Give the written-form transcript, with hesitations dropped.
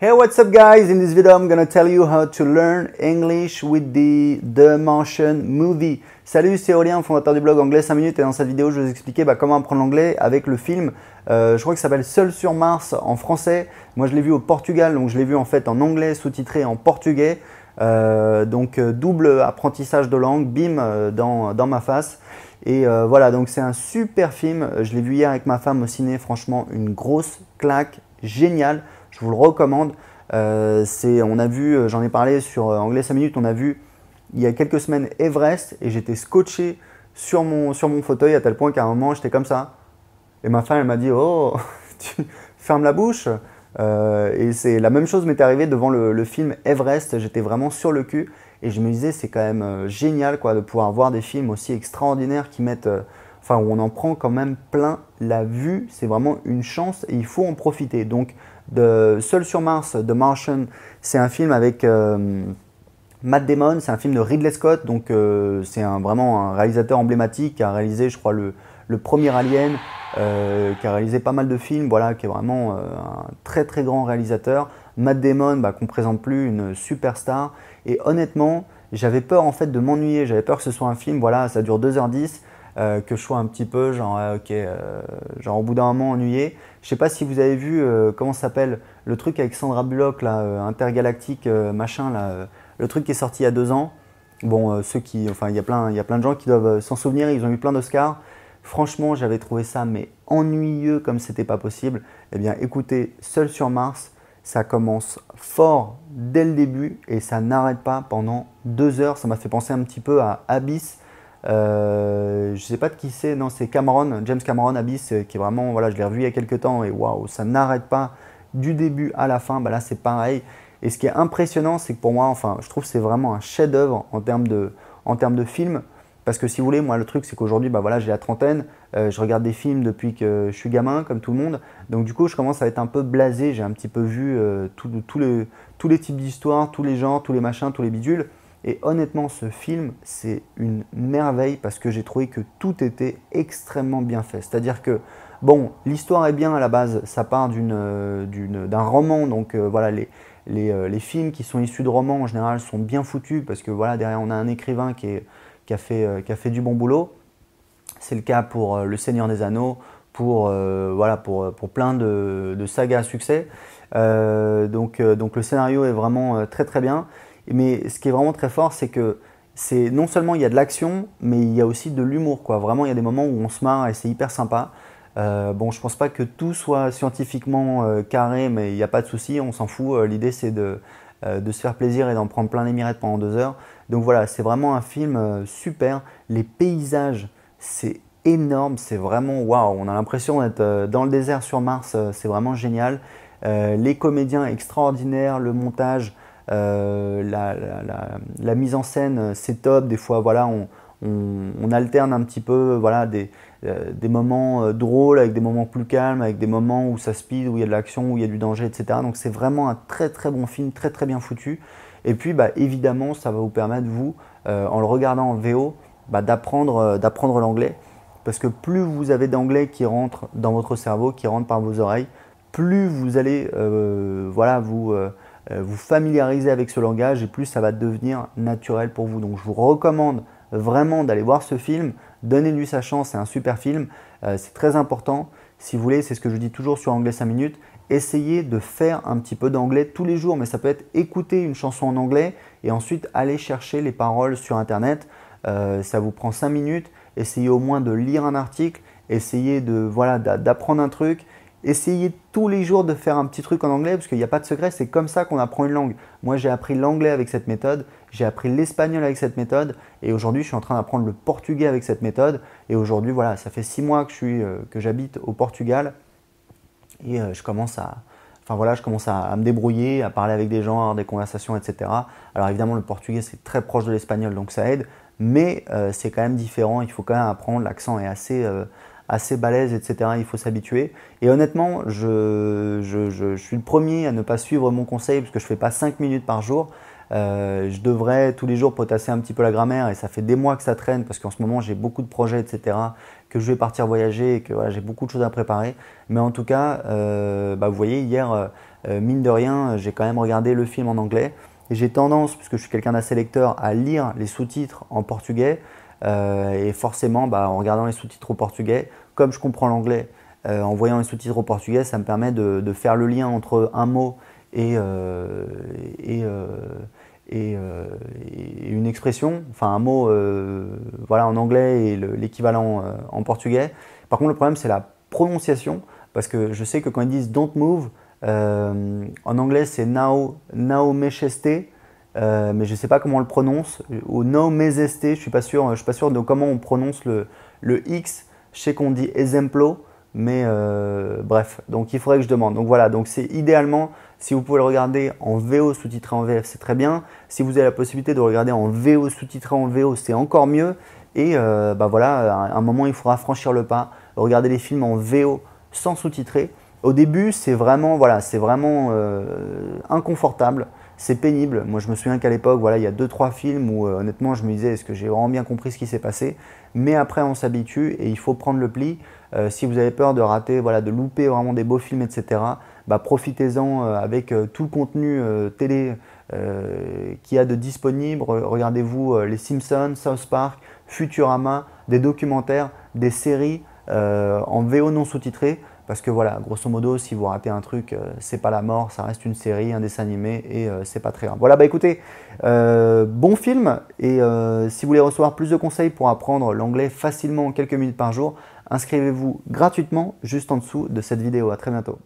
Hey, what's up guys? In this video I'm gonna tell you how to learn English with the Martian movie. Salut, c'est Aurélien, fondateur du blog Anglais 5 minutes, et dans cette vidéo je vais vous expliquer comment apprendre l'anglais avec le film. Je crois qu'il s'appelle Seul sur Mars en français. Moi je l'ai vu au Portugal, donc je l'ai vu en fait en anglais sous-titré en portugais. Donc double apprentissage de langue, bim, dans ma face. Et voilà, donc c'est un super film. Je l'ai vu hier avec ma femme au ciné, franchement une grosse claque, géniale. Je vous le recommande. On a vu, j'en ai parlé sur Anglais 5 minutes, on a vu il y a quelques semaines Everest et j'étais scotché sur mon fauteuil à tel point qu'à un moment j'étais comme ça. Et ma femme elle m'a dit oh, tu fermes la bouche. Et c'est la même chose m'est arrivé devant le film Everest. J'étais vraiment sur le cul et je me disais c'est quand même génial quoi, de pouvoir voir des films aussi extraordinaires qui mettent, où on en prend quand même plein la vue. C'est vraiment une chance et il faut en profiter. Donc Seul sur Mars, The Martian, c'est un film avec Matt Damon, c'est un film de Ridley Scott, donc c'est vraiment un réalisateur emblématique qui a réalisé, je crois, le premier Alien, qui a réalisé pas mal de films, voilà, qui est vraiment un très très grand réalisateur. Matt Damon, qu'on ne présente plus, une superstar. Et honnêtement, j'avais peur en fait de m'ennuyer, j'avais peur que ce soit un film, voilà, ça dure 2h10. Que je sois un petit peu genre genre au bout d'un moment ennuyé. Je sais pas si vous avez vu comment s'appelle le truc avec Sandra Bullock là, intergalactique machin là, le truc qui est sorti il y a 2 ans. Bon, il y a plein de gens qui doivent s'en souvenir, ils ont eu plein d'Oscars. Franchement, j'avais trouvé ça mais ennuyeux comme c'était pas possible. Eh bien, écoutez, Seul sur Mars, ça commence fort dès le début et ça n'arrête pas pendant 2 heures. Ça m'a fait penser un petit peu à Abyss. Je sais pas de qui c'est, non c'est James Cameron, Abyss, qui est vraiment, voilà, je l'ai revu il y a quelques temps et waouh, ça n'arrête pas du début à la fin. Là c'est pareil. Et ce qui est impressionnant, c'est que pour moi, je trouve que c'est vraiment un chef-d'œuvre en termes de film. Parce que si vous voulez, moi le truc c'est qu'aujourd'hui, voilà, j'ai la trentaine, je regarde des films depuis que je suis gamin, comme tout le monde. Donc du coup, je commence à être un peu blasé. J'ai un petit peu vu tous les types d'histoires, tous les genres, tous les machins, tous les bidules. Et honnêtement, ce film, c'est une merveille parce que j'ai trouvé que tout était extrêmement bien fait. C'est-à-dire que, bon, l'histoire est bien à la base, ça part d'un roman, donc voilà, les films qui sont issus de romans en général sont bien foutus parce que voilà, derrière on a un écrivain qui a fait du bon boulot. C'est le cas pour Le Seigneur des Anneaux, pour plein de sagas à succès. Donc le scénario est vraiment très très bien. Mais ce qui est vraiment très fort, c'est que non seulement il y a de l'action, mais il y a aussi de l'humour, quoi. Vraiment, il y a des moments où on se marre et c'est hyper sympa. Bon, je pense pas que tout soit scientifiquement carré, mais il n'y a pas de souci, on s'en fout. L'idée, c'est de se faire plaisir et d'en prendre plein les mirettes pendant 2 heures. Donc voilà, c'est vraiment un film super. Les paysages, c'est énorme, c'est vraiment waouh. On a l'impression d'être dans le désert sur Mars, c'est vraiment génial. Les comédiens extraordinaires, le montage. La mise en scène, c'est top. Des fois, voilà, on alterne un petit peu, voilà, des moments drôles avec des moments plus calmes, avec des moments où ça speed, où il y a de l'action, où il y a du danger, etc. Donc c'est vraiment un très très bon film, très très bien foutu. Et puis évidemment, ça va vous permettre, vous, en le regardant en VO, d'apprendre l'anglais. Parce que plus vous avez d'anglais qui rentre dans votre cerveau, qui rentre par vos oreilles, plus vous allez vous familiariser avec ce langage et plus ça va devenir naturel pour vous. Donc je vous recommande vraiment d'aller voir ce film, donnez-lui sa chance, c'est un super film, c'est très important. Si vous voulez, c'est ce que je dis toujours sur Anglais 5 minutes, essayez de faire un petit peu d'anglais tous les jours, mais ça peut être écouter une chanson en anglais et ensuite aller chercher les paroles sur internet. Ça vous prend 5 minutes, essayez au moins de lire un article, essayez d'apprendre un truc. Essayez tous les jours de faire un petit truc en anglais parce qu'il n'y a pas de secret, c'est comme ça qu'on apprend une langue. Moi j'ai appris l'anglais avec cette méthode, j'ai appris l'espagnol avec cette méthode et aujourd'hui je suis en train d'apprendre le portugais avec cette méthode. Et aujourd'hui voilà, ça fait 6 mois que j'habite au Portugal et je commence à me débrouiller, à parler avec des gens, à avoir des conversations, etc. Alors évidemment le portugais c'est très proche de l'espagnol donc ça aide, mais c'est quand même différent, il faut quand même apprendre, l'accent est assez balèze, etc. Il faut s'habituer. Et honnêtement, je suis le premier à ne pas suivre mon conseil parce que je ne fais pas 5 minutes par jour. Je devrais tous les jours potasser un petit peu la grammaire et ça fait des mois que ça traîne parce qu'en ce moment j'ai beaucoup de projets, etc. que je vais partir voyager et que voilà, j'ai beaucoup de choses à préparer. Mais en tout cas, vous voyez, hier, mine de rien, j'ai quand même regardé le film en anglais. Et j'ai tendance, puisque je suis quelqu'un d'assez lecteur, à lire les sous-titres en portugais. Et forcément, en regardant les sous-titres au portugais, comme je comprends l'anglais, en voyant les sous-titres au portugais, ça me permet de faire le lien entre un mot et, et, euh, et une expression, enfin un mot voilà, en anglais et l'équivalent en portugais. Par contre, le problème, c'est la prononciation, parce que je sais que quand ils disent don't move, en anglais, c'est now mexeste, mais je ne sais pas comment on le prononce, ou no meseste, je ne suis pas sûr de comment on prononce le X. Je sais qu'on dit exemplo, mais bref, donc il faudrait que je demande. Donc voilà, donc c'est idéalement, si vous pouvez le regarder en VO sous-titré en VF, c'est très bien. Si vous avez la possibilité de le regarder en VO sous-titré en VO, c'est encore mieux. Et voilà, à un moment, il faudra franchir le pas, regarder les films en VO sans sous-titrer. Au début, c'est vraiment, voilà, inconfortable, c'est pénible. Moi, je me souviens qu'à l'époque, voilà, il y a 2-3 films où honnêtement, je me disais, est-ce que j'ai vraiment bien compris ce qui s'est passé? Mais après, on s'habitue et il faut prendre le pli. Si vous avez peur de rater, voilà, de louper vraiment des beaux films, etc., profitez-en avec tout le contenu télé qu'il y a de disponible. Regardez-vous les Simpsons, South Park, Futurama, des documentaires, des séries en VO non sous-titré. Parce que voilà, grosso modo, si vous ratez un truc, c'est pas la mort, ça reste une série, un dessin animé et c'est pas très grave. Voilà, écoutez, bon film et si vous voulez recevoir plus de conseils pour apprendre l'anglais facilement en quelques minutes par jour, inscrivez-vous gratuitement juste en dessous de cette vidéo. À très bientôt.